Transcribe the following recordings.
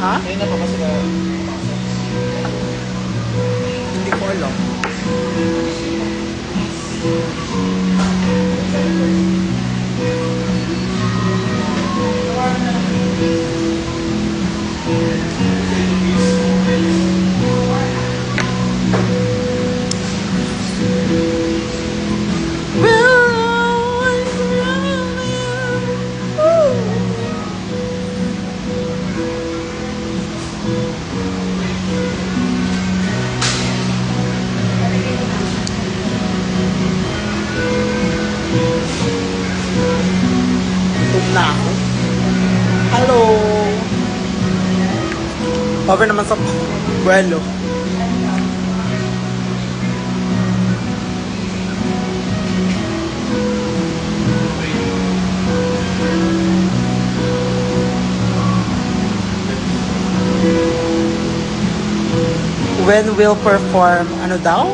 Ha? Ayun na pa ba sila? Hindi ko alam. Gutom na ako. Hello! Over naman sa buwelo. When will perform, ano daw?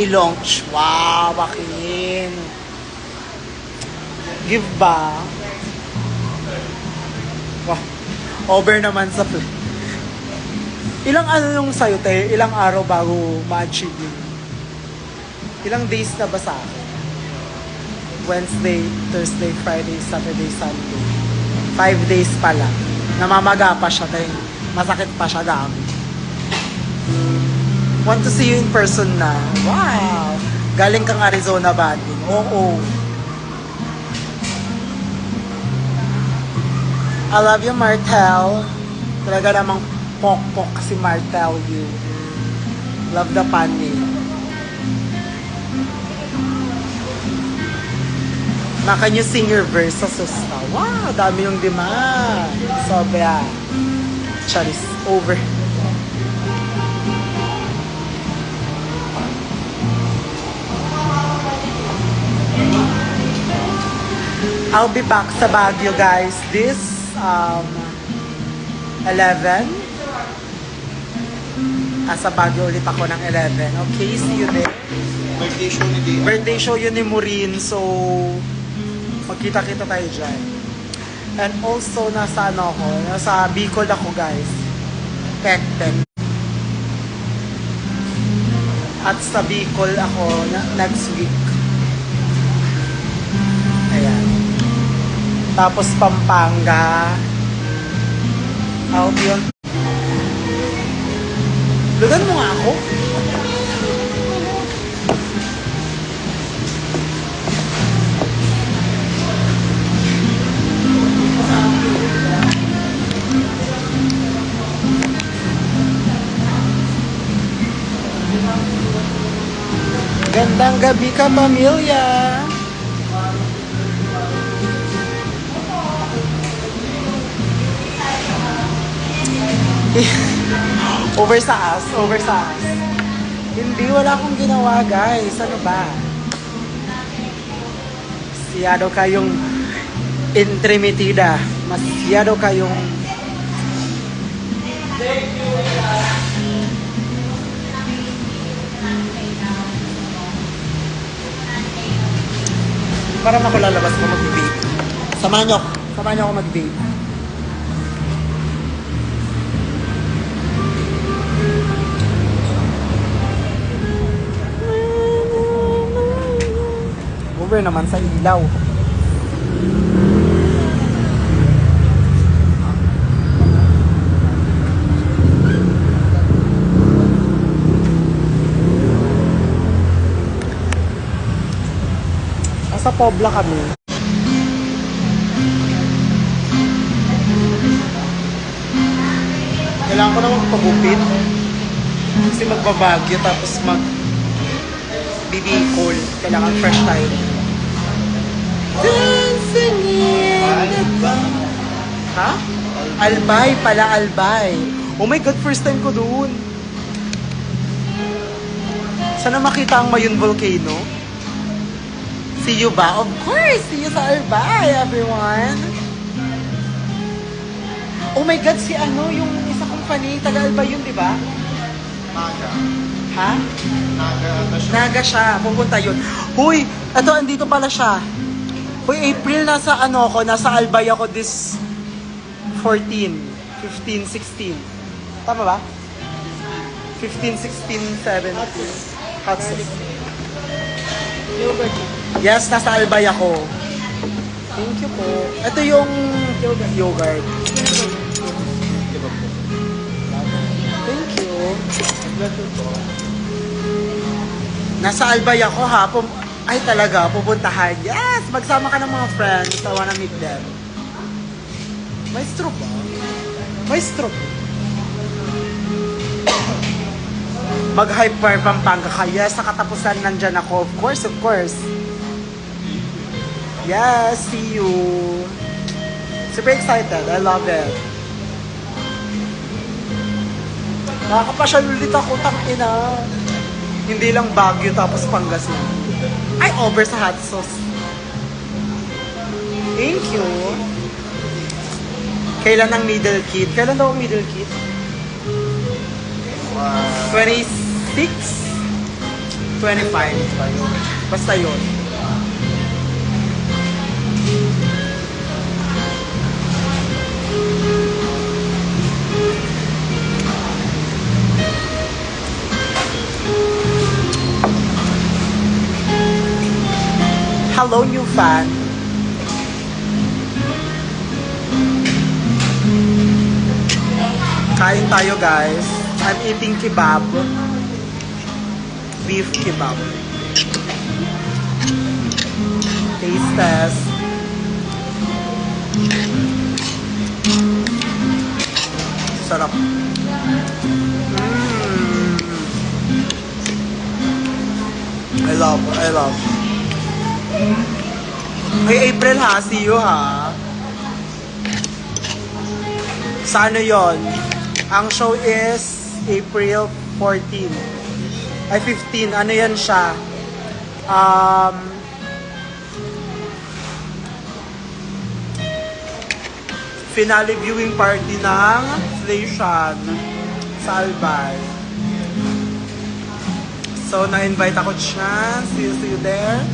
I-launch. Wow, bakin. Give ba? Wow. Over naman sa play. Ilang ano yung sa'yo, te? Ilang araw bago ma-achieve yun? Ilang days na ba sa akin? Wednesday, Thursday, Friday, Saturday, Sunday. 5 days pa lang. Namamaga pa siya, te. Masakit pa siya dami. Want to see you in person na. Wow! Galing kang Arizona ba din? Oo. I love you, Martel. Talaga namang pok-pok si Martel you. Love the pani. Na, can you sing your verse sa Susta? Wow, dami yung demand. Sobra. Charis, over. I'll be back sa Baguio, guys. This 11. Sa Baguio ulit ako ng 11. Okay, see you there. Birthday show ni Dia. Birthday show yun ni Maureen. So, magkita-kita tayo dyan. And also, nasa ano ako? Nasa Bicol ako, guys. Pekten. At sa Bicol ako next week. Ayan. Tapos Pampanga. Out yun. Lugan mo nga ako. Gandang gabi ka, pamilya. Over sa us. Hindi, wala akong ginawa, guys. Ano ba? Masyado kayong intrimitida. Masyado kayong... Parang ako lalabas ko mag-vape. Samahan niyo ako mag-vape. Over naman sa ilaw. Nasa Pobla kami. Kailangan ko na magpagupit. Kasi magbabagyo tapos bibikol. Kailangan fresh tayo. Dancing in the dark. Ha? Albay pala, Albay. Oh my God, first time ko doon. Sana makita ang Mayon Volcano. See you ba? Of course! See you sa Albay, everyone! Oh my God, si ano, yung isa kong fanny, taga-Albay yun, di ba? Naga. Ha? Naga ata siya. Naga siya, pupunta yun. Huy, eto, andito pala siya. Huy, April, nasa Albay ako this 14, 15, 16. Tama ba? 15, 16, 17. Hot sauce. Yogurt. Yes, nasa Albay ako. Thank you po. Ito yung yogurt. Thank you. Nasa Albay ako ha. Ay talaga, pupuntahan. Yes! Magsama ka ng mga friends. I wanna meet them. Maestro ba? Maestro. Mag-hyper Pampanga ka. Yes, sa katapusan nandyan ako. Of course, of course. Yes, see you. Super excited. I love it. Nakakapasyal ulit ako, tangina. Hindi lang Baguio tapos Pangasinan. Ay, over sa hot sauce. Thank you. Kailan ang middle kid? Kailan daw ang middle kid? 26? 25. Basta yun. Hello, new fan. Kain tayo, guys. I'm eating kebab. Beef kebab. Taste test. Sarap. I love. Hey, April ha, see you ha. Sa ano yun? Ang show is April 14. Ay, 15. Ano yan siya? Finale viewing party ng Station sa Albay. So, na-invite ako siya. See you there.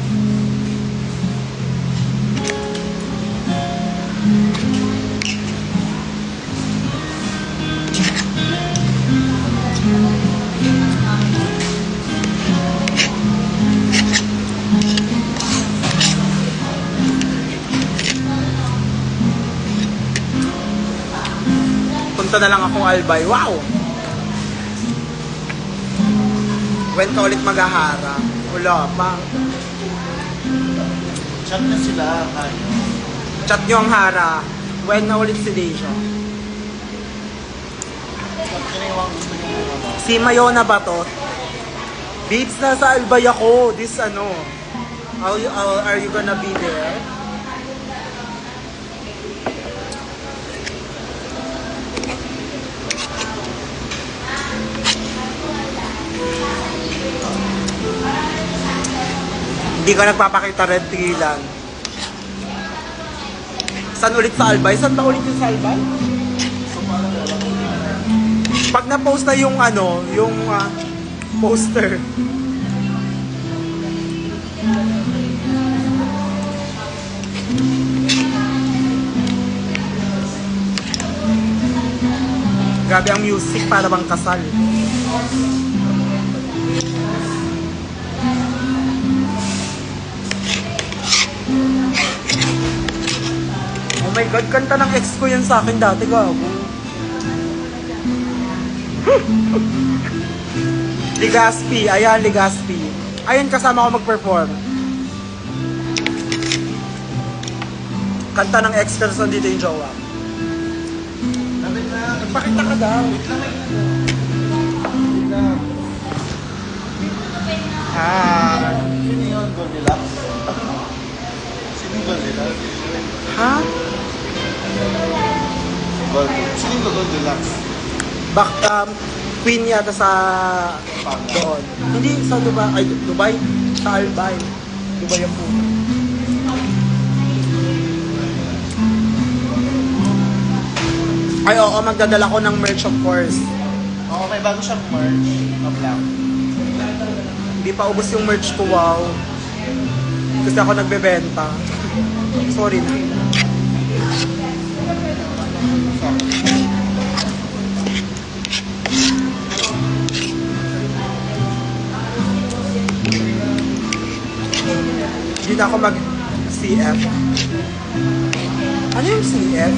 Punta na lang akong Albay. Wow! When ka ulit maghahara? Wala pa. Chat na sila. Chat nyo ang hara. When na ulit si Deja? Si Mayona ba to? Babes, nasa Albay ako. This ano? Are you gonna be there? Hindi ka nagpapakita red tigilan. Saan ulit sa Albay? Saan ba ulit yung sa Albay? Pag na-post na yung ano, yung poster. Grabe ang music, para bang kasal. Oh my God, kanta ng ex ko yan sa akin dati, gago. Ligaspi, ayan, Ligaspi. Ayan, kasama ko mag-perform. Kanta ng ex person dito yung jowa. Nagpakita ka daw. Sino yun? Goldilocks? Sino yung Goldilocks? Ha? Sino yung Goldilocks? Queen yata sa doon. Hindi sa Dubai, ay Dubai, sa Albay. Dubai ang puno. Ay oo, magdadala ko ng merch of course. Oo, may bago siyang merch na black. Hindi pa ubos yung merch ko, wow. Kasi ako nagbebenta. Sorry na. Hindi na ako mag-CF. Ano yung CF?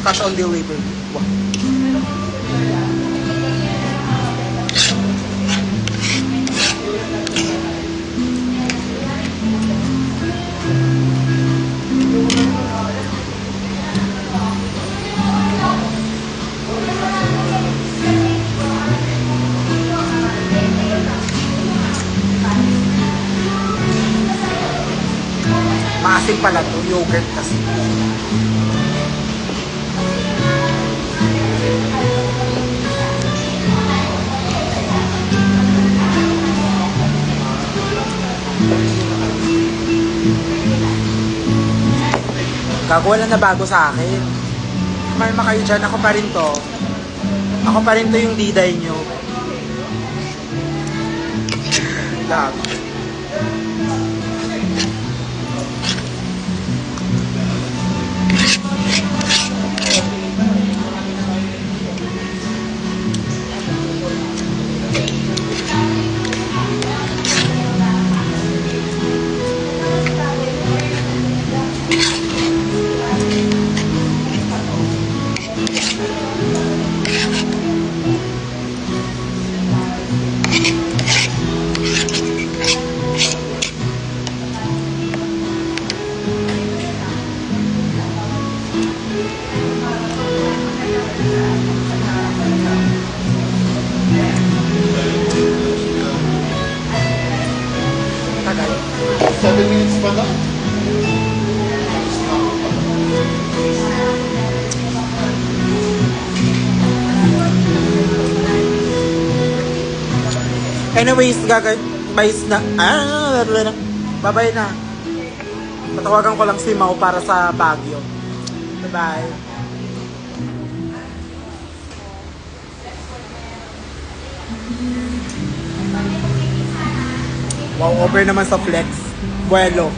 Cash on delivery. Wow. Maasim pala to, yogurt kasi. Gago, wala na bago sa akin. Kumalma kayo dyan, ako pa rin to. Ako pa rin to yung diday nyo. Gago. Tagal. 7 minutes pa lang. Anyways, guys na, babay na. Patawagan ko lang si Mau para sa Baguio. Bye-bye. Wow, over naman sa flex. Buelo.